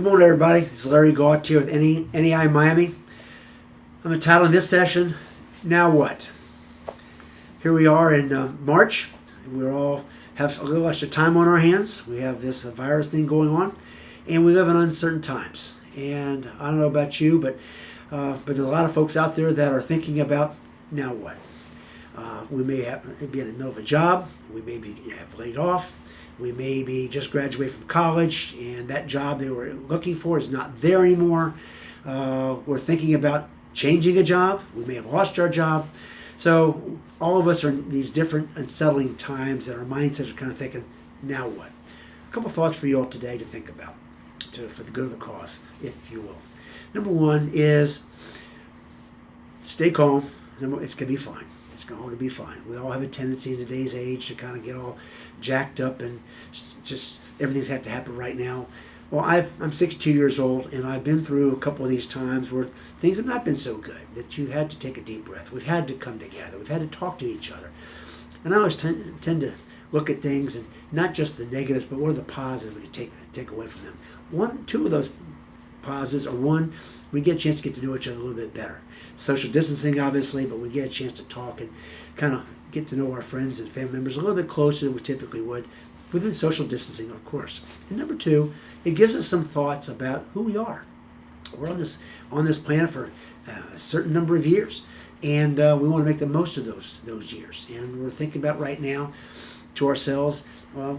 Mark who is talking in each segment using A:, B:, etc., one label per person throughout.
A: Good morning, everybody. This is Larry Gautier with NEI Miami. I'm entitling this session, Now What? Here we are in March. We all have a little extra time on our hands. We have this virus thing going on, and we live in uncertain times. And I don't know about you, but there's a lot of folks out there that are thinking about, now what? We may be in the middle of a job. We may be laid off. We may be just graduated from college, and that job they were looking for is not there anymore. We're thinking about changing a job. We may have lost our job. So all of us are in these different unsettling times, and our mindsets are kind of thinking, now what? A couple thoughts for you all today to think about, for the good of the cause, if you will. Number one is stay calm. It's going to be fine. It's going to be fine. We all have a tendency in today's age to kind of get all jacked up and just everything's have to happen right now. Well, I'm 62 years old, and I've been through a couple of these times where things have not been so good, that you had to take a deep breath. We've had to come together. We've had to talk to each other. And I always tend to look at things and not just the negatives, but what are the positives we can take away from them. Two of those positives are, one, we get a chance to get to know each other a little bit better. Social distancing, obviously, but we get a chance to talk and kind of get to know our friends and family members a little bit closer than we typically would, within social distancing, of course. And number two, it gives us some thoughts about who we are. We're on this planet for a certain number of years, and we want to make the most of those years. And we're thinking about right now to ourselves,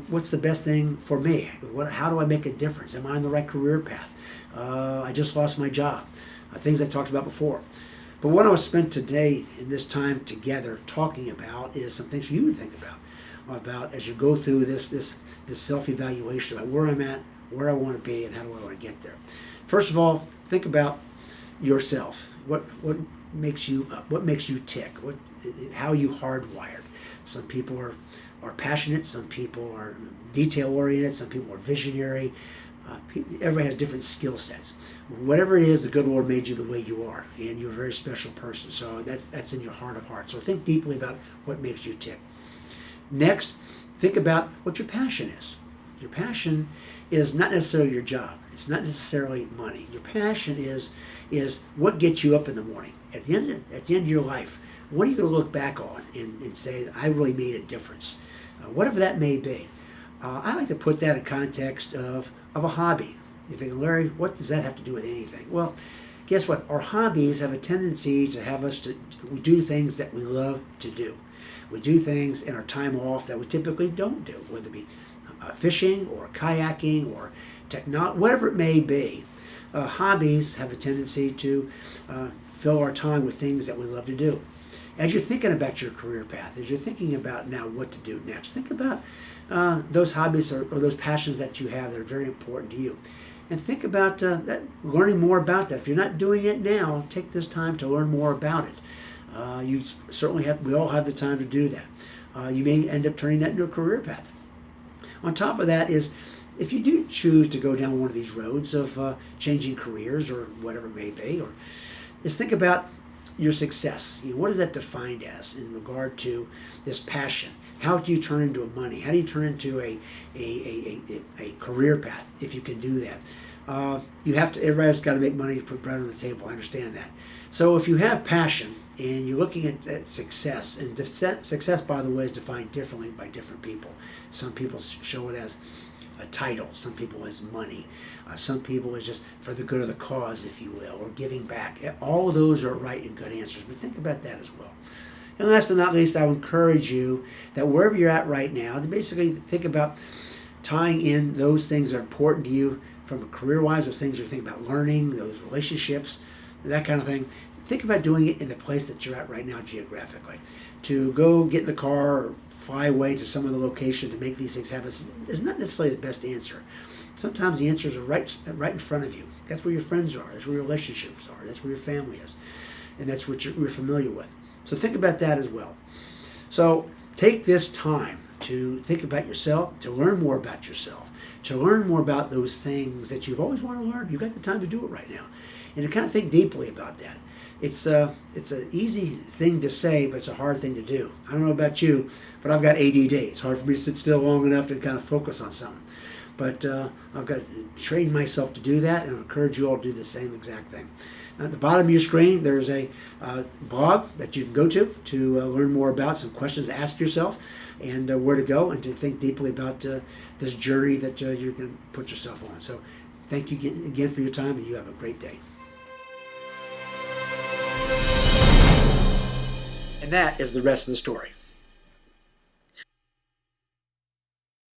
A: what's the best thing for me? How do I make a difference? Am I on the right career path? I just lost my job. Things I talked about before. But what I want to spend today in this time together talking about is some things for you to think about as you go through this self-evaluation about where I'm at, where I want to be, and how do I want to get there. First of all, think about yourself. What makes you up? What makes you tick? How are you hardwired? Some people are passionate. Some people are detail-oriented. Some people are visionary. Everybody has different skill sets. Whatever it is, the good Lord made you the way you are, and you're a very special person. So that's in your heart of hearts. So think deeply about what makes you tick. Next, think about what your passion is. Your passion is not necessarily your job. It's not necessarily money. Your passion is what gets you up in the morning. At the end of your life, what are you going to look back on and say, I really made a difference? Whatever that may be. I like to put that in context of a hobby. You think, Larry, what does that have to do with anything? Well, guess what? Our hobbies have a tendency to have us we do things that we love to do. We do things in our time off that we typically don't do, whether it be fishing or kayaking or whatever it may be. Hobbies have a tendency to fill our time with things that we love to do. As you're thinking about your career path, as you're thinking about now what to do next, think about those hobbies or those passions that you have that are very important to you. And think about learning more about that. If you're not doing it now, take this time to learn more about it. We all have the time to do that. You may end up turning that into a career path. On top of that is, if you do choose to go down one of these roads of changing careers or whatever it may be, is think about your success. What is that defined as in regard to this passion? How do you turn into money? How do you turn into a career path if you can do that? Everybody's got to make money to put bread on the table. I understand that. So if you have passion and you're looking at success, and success, by the way, is defined differently by different people. Some people show it as a title, some people as money, some people as just for the good of the cause, if you will, or giving back. All of those are right and good answers, but think about that as well. And last but not least, I would encourage you that wherever you're at right now, to basically think about tying in those things that are important to you from a career-wise, those things you're thinking about learning, those relationships, that kind of thing. Think about doing it in the place that you're at right now geographically. To go get in the car or fly away to some other location to make these things happen is not necessarily the best answer. Sometimes the answers are right in front of you. That's where your friends are. That's where your relationships are. That's where your family is. And that's what you're familiar with. So think about that as well. So take this time to think about yourself, to learn more about yourself, to learn more about those things that you've always wanted to learn. You've got the time to do it right now. And to kind of think deeply about that. It's an easy thing to say, but it's a hard thing to do. I don't know about you, but I've got ADD. It's hard for me to sit still long enough to kind of focus on something. but I've got to train myself to do that, and I encourage you all to do the same exact thing. At the bottom of your screen, there's a blog that you can go to learn more about some questions to ask yourself, and where to go, and to think deeply about this journey that you're going to put yourself on. So thank you again for your time, and you have a great day. And that is the rest of the story.